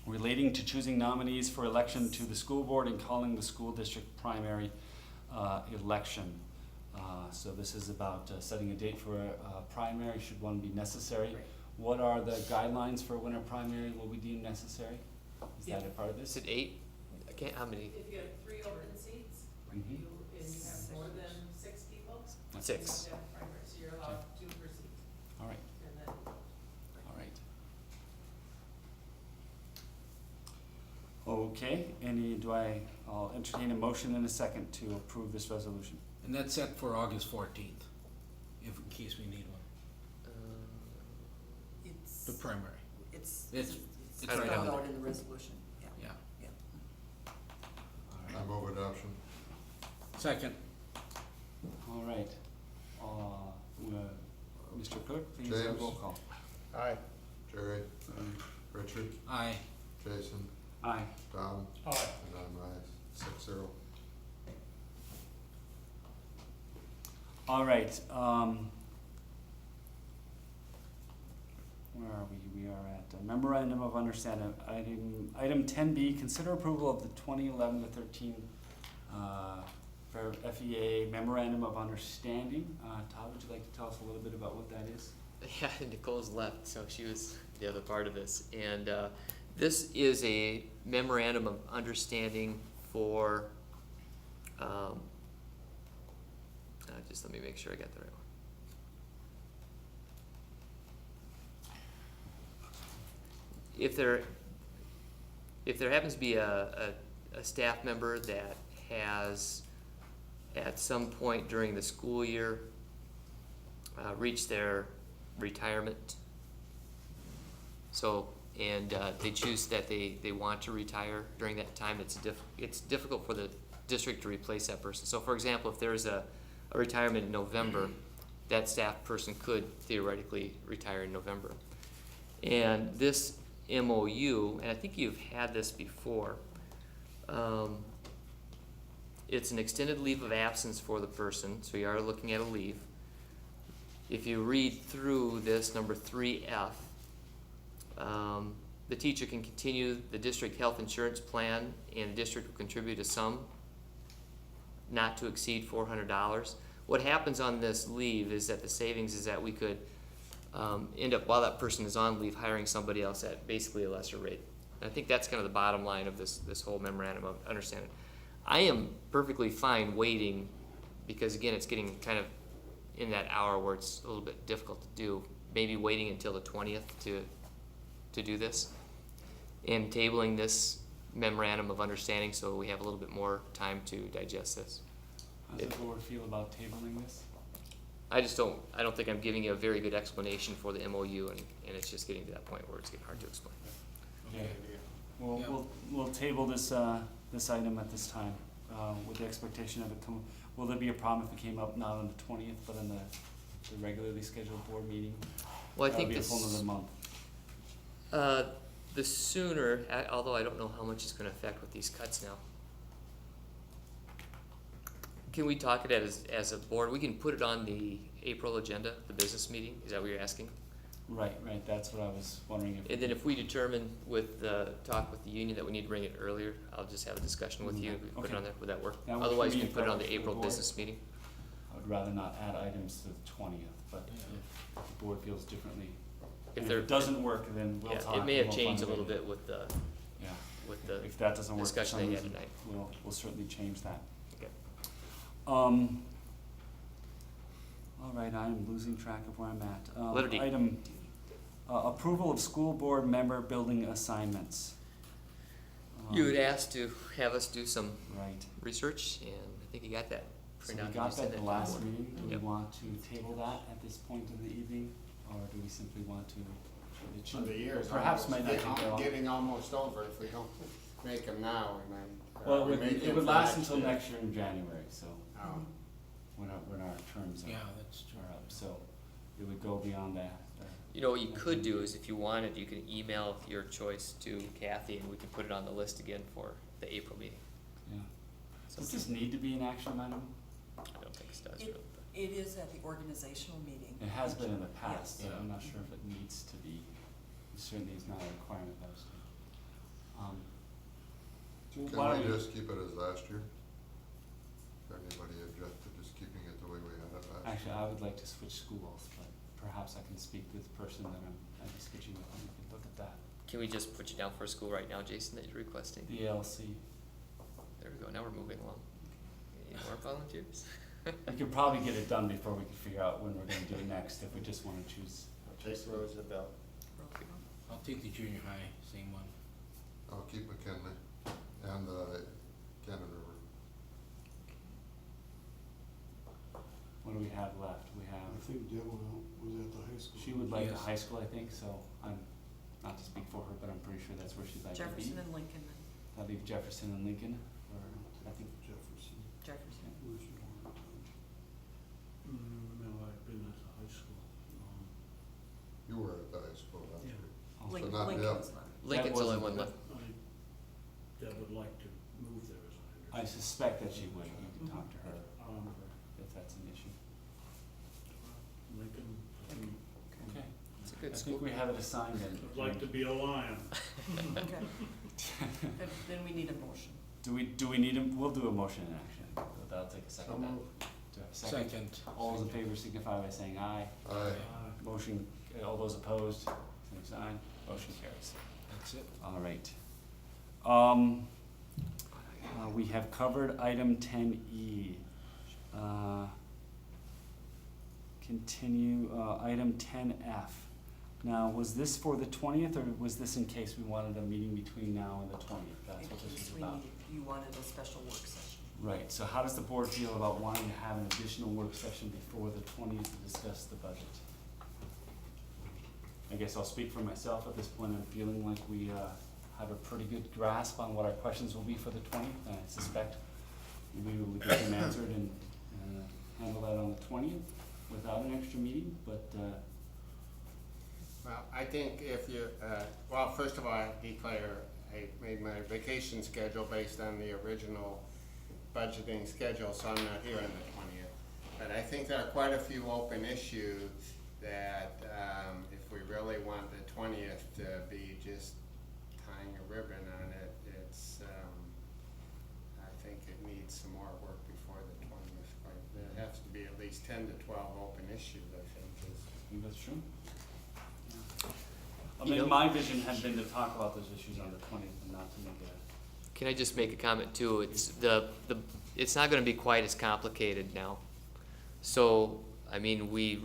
relating to choosing nominees for election to the school board and calling the school district primary election. So this is about setting a date for a primary, should one be necessary. Right. What are the guidelines for when a primary will be deemed necessary? Is that Yeah. a part of this? Is it 8? I can't, how many? If you have 3 open seats, Mhm. and you have more than 6 people, you 6. have to have primary, so you're allowed 2 per seat, All right, and then all right. Okay, I'll entertain a motion in a second to approve this resolution. And that's set for August 14th, if in case we need one, It's, the primary. it's It's right spelled on out there. in the resolution, yeah. Yeah. Yeah. I move adoption. Second. All right. Mr. Clerk, please James. roll call. Aye. Jerry, Aye. Richard, Aye. Jason, Aye. Tom, Aye. and I'm aye, 6-0. All right, where are we? We are at memorandum of understanding. Item 10B, consider approval of the 2011 to 13 for FEA memorandum of understanding. Todd, would you like to tell us a little bit about what that is? Yeah, Nicole's left, so she was the other part of this. And this is a memorandum of understanding for, just let me make sure I got the right one. If there happens to be a staff member that has, at some point during the school year, reached their retirement, so, and they choose that they want to retire during that time, it's difficult for the district to replace that person. So for example, if there's a retirement in November, that staff person could theoretically retire in November. And this MOU, and I think you've had this before, it's an extended leave of absence for the person, so you are looking at a leave. If you read through this, number 3F, the teacher can continue the district health insurance plan, and the district will contribute a sum not to exceed $400. What happens on this leave is that the savings is that we could end up, while that person is on leave, hiring somebody else at basically a lesser rate. And I think that's kind of the bottom line of this whole memorandum of understanding. I am perfectly fine waiting, because again, it's getting kind of in that hour where it's a little bit difficult to do. Maybe waiting until the 20th to do this, and tabling this memorandum of understanding, so we have a little bit more time to digest this. How does the board feel about tabling this? I don't think I'm giving you a very good explanation for the MOU, and it's just getting to that point where it's getting hard to explain. Okay. Yeah. We'll table this, this item at this time, with the expectation of it will there be a problem if it came up not on the 20th, but on the regularly scheduled board meeting? Well, I think That'll be a this, full another month. the sooner, although I don't know how much it's gonna affect with these cuts now. Can we talk it as a board? We can put it on the April agenda, the business meeting, is that what you're asking? Right, that's what I was wondering if. And then if we determine with talk with the union that we need to bring it earlier, I'll just have a discussion with you, we put it Okay. on there, would that work? That works for Otherwise, me we can if put it that on works the for the April board. business meeting. I would rather not add items to the 20th, but Yeah. if the board feels differently. If And there- if it doesn't work, then we'll Yeah, talk. it may and have we'll changed a find little way. bit with Yeah, the if that doesn't work for discussion some they had reason, tonight. we'll certainly change that. Okay. All right, I'm losing track of where I'm at. Letter D. Item, approval of school board member building assignments. You had asked to have us do some Right. research, and I think you got that. So printed we out, got you sent that the to last board. meeting. Do we Yep. want to table that at this point of the evening, or do we simply want to? It So should, the year is perhaps almost might not take that long. getting almost over if we don't make them now, and then. Well, we it make would, it for would last next until year. next year in January, so Oh. when our terms Yeah, that's true. are up, so it would go beyond that. You know, what you could do is if you wanted, you can email your choice to Kathy, and we can put it on the list again for the April meeting. Yeah. So Does this need to be an action item? I don't think it does, It- really. It is at the organizational meeting. It has been in the past, Yes. but I'm not sure if it needs to be. It certainly is not a requirement of ours. Why Can don't we just keep it as last year? Does anybody object to just keeping it the way we had it last year? Actually, I would like to switch schools, but perhaps I can speak with the person that I'd be switching with, and we can look at that. Can we just put you down for a school right now, Jason, that you're requesting? The ELC. There we go, now we're moving along. Any more volunteers? We could probably get it done before we can figure out when we're gonna do it next, if we just wanna choose. Take Roosevelt. I'll take the junior high, same one. I'll keep McKinley and Cannon River. What do we have left? We I have, think Deb was at the high school. she would like the Yes. high school, I think, so I'm, not to speak for her, but I'm pretty sure that's where she'd like to be. Jefferson and Lincoln, That'd be Jefferson and Lincoln, or I think, Jefferson. Jefferson. Where's your one? No, I've been at the high school. You were at the high school last Yeah. year. oh, Link- not Lincoln's Deb. left. Lincoln's the only wasn't one the- left. Deb would like to move there, as I I understand. suspect that she would. You can talk to her Um, if that's an issue. Lincoln, I think, Okay. It's a I good think school. we have it assigned then. I'd like to be a lion. Okay. Then we need a motion. Do we need a, we'll do a motion in action. That'll take a second. So then. moved. Do I have a second? Second. All those in favor signify by saying aye. Aye. Motion, all those opposed, same sign. Motion carries. That's it. All right. We have covered item 10E. Continue, item 10F. Now, was this for the 20th, or was this in case we wanted a meeting between now and the 20th? That's In what this case is we about. needed, you wanted a special work session. Right, so how does the board feel about wanting to have an additional work session before the 20th to discuss the budget? I guess I'll speak for myself at this point. I'm feeling like we have a pretty good grasp on what our questions will be for the 20th, and I suspect we will get them answered and handle that on the 20th without an extra meeting, but Well, I think if you, well, first of all, I declare, I made my vacation schedule based on the original budgeting schedule, so I'm not here on the 20th. But I think there are quite a few open issues that, if we really want the 20th to be just tying a ribbon on it, it's, I think it needs some more work before the 20th. There has to be at least 10 to 12 open issues, I think, I think that's true. I You know- mean, my vision had been to talk about those issues on the 20th and not to make a. Can I just make a comment too? It's it's not gonna be quite as complicated now. So, I mean, we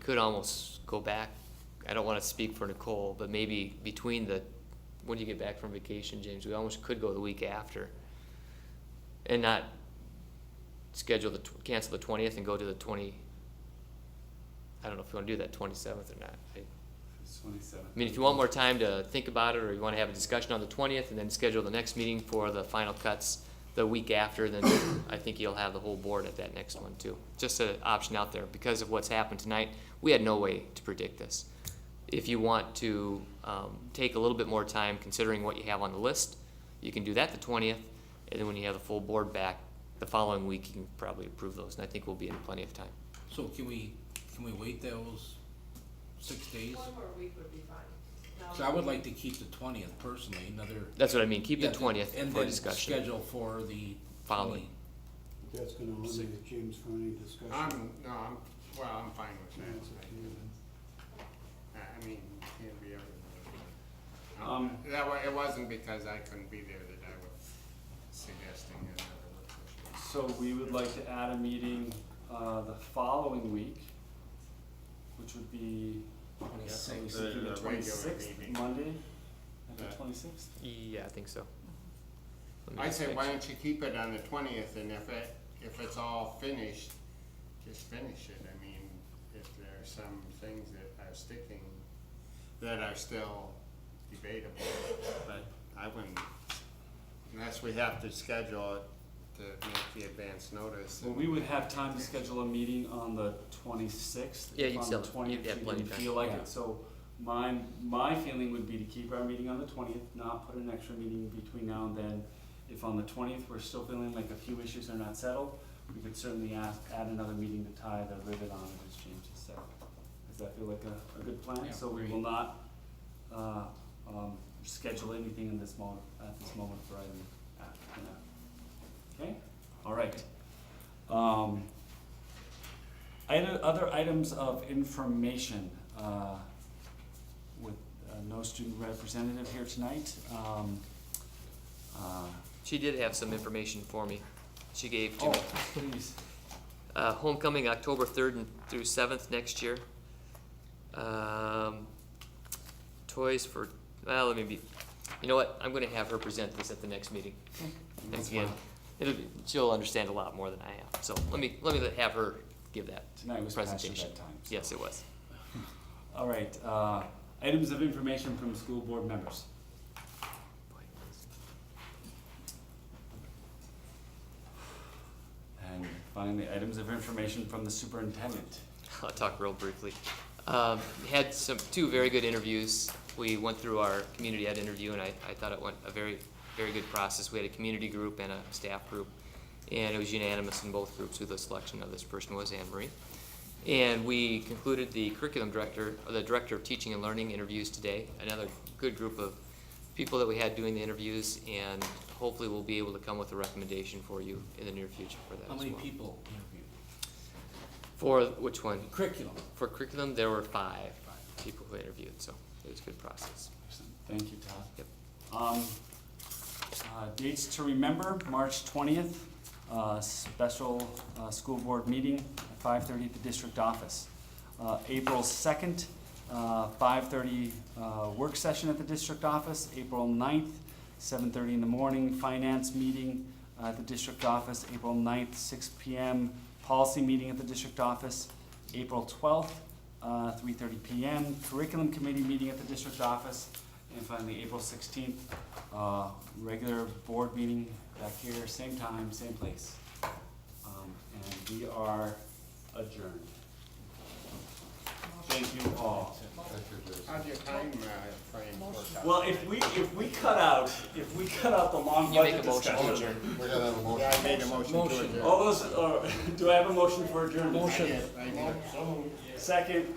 could almost go back, I don't wanna speak for Nicole, but maybe between the when you get back from vacation, James, we almost could go the week after. And not schedule cancel the 20th and go to the 20, I don't know if you wanna do that 27th or not. It's 27th. I mean, if you want more time to think about it, or you wanna have a discussion on the 20th and then schedule the next meeting for the final cuts the week after, then I think you'll have the whole board at that next one too. Just an option out there. Because of what's happened tonight, we had no way to predict this. If you want to take a little bit more time considering what you have on the list, you can do that the 20th, and then when you have the full board back the following week, you can probably approve those, and I think we'll be in plenty of time. So can we wait those 6 days? One more week would be fine. Now- So I would like to keep the 20th personally, another. That's what I mean, keep the Yeah, 20th and for then discussion. schedule for the Following. That's gonna eliminate James from any discussion. I'm fine with that. That's up to you then. I mean, you can't be Um, everywhere. It wasn't because I couldn't be there that I was suggesting another work session. So we would like to add a meeting, the following week, which would be, I guess, are we thinking the The regular 26th, meeting. Monday, the Yeah. 26th? Yeah, I think so. Let me I just say, make why sure. don't you keep it on the 20th, and if it's all finished, just finish it. I mean, if there are some things that are sticking, that are still debatable, but I wouldn't, unless we have to schedule it to make the advance notice. Well, we would have time to schedule a meeting on the 26th. Yeah, if you'd on still- the 20th you'd have you plenty didn't of time. feel like Yeah. it, so my feeling would be to keep our meeting on the 20th, not put an extra meeting between now and then. If on the 20th we're still feeling like a few issues are not settled, we could certainly add another meeting to tie the rivet on it, as James has said. Does that feel like a good plan? Yeah, So we great. will not, schedule anything in this moment, at this moment for item, after that. Okay, all right. Other items of information, with no student representative here tonight. She did have some information for me. She gave to Oh, me. please. Homecoming October 3rd through 7th next year. Toys for, well, you know what, I'm gonna have her present this at the next meeting. That's Again, fine. she'll understand a lot more than I am, so let me have her give that Tonight was past your presentation. bedtime, so. Yes, it was. All right, items of information from school board members. And finally, items of information from the superintendent. I'll talk real briefly. Had two very good interviews. We went through our community ed interview, and I thought it went a very, very good process. We had a community group and a staff group, and it was unanimous in both groups who the selection of this person was, Anne Marie. And we concluded the curriculum director, or the director of teaching and learning interviews today. Another good group of people that we had doing the interviews, and hopefully we'll be able to come with a recommendation for you in the near future for that as How well. many people interviewed? For which one? Curriculum. For curriculum, there were 5 people who interviewed, so it was a good process. Excellent. Thank you, Todd. Yep. Dates to remember, March 20th, special school board meeting at 5:30 at the district office. April 2nd, 5:30 work session at the district office. April 9th, 7:30 in the morning, finance meeting at the district office. April 9th, 6 p.m., policy meeting at the district office. April 12th, 3:30 p.m., curriculum committee meeting at the district office. And finally, April 16th, regular board meeting back here, same time, same place. And we are adjourned. Thank you all. Thank you, Jason. How'd your time frame work out? Well, if we cut out the long You make budget a motion to discussion. adjourn. We gotta have a motion. Yeah, I made a motion to adjourn. All those, do I have a motion for adjournment? Motion. I did. Second,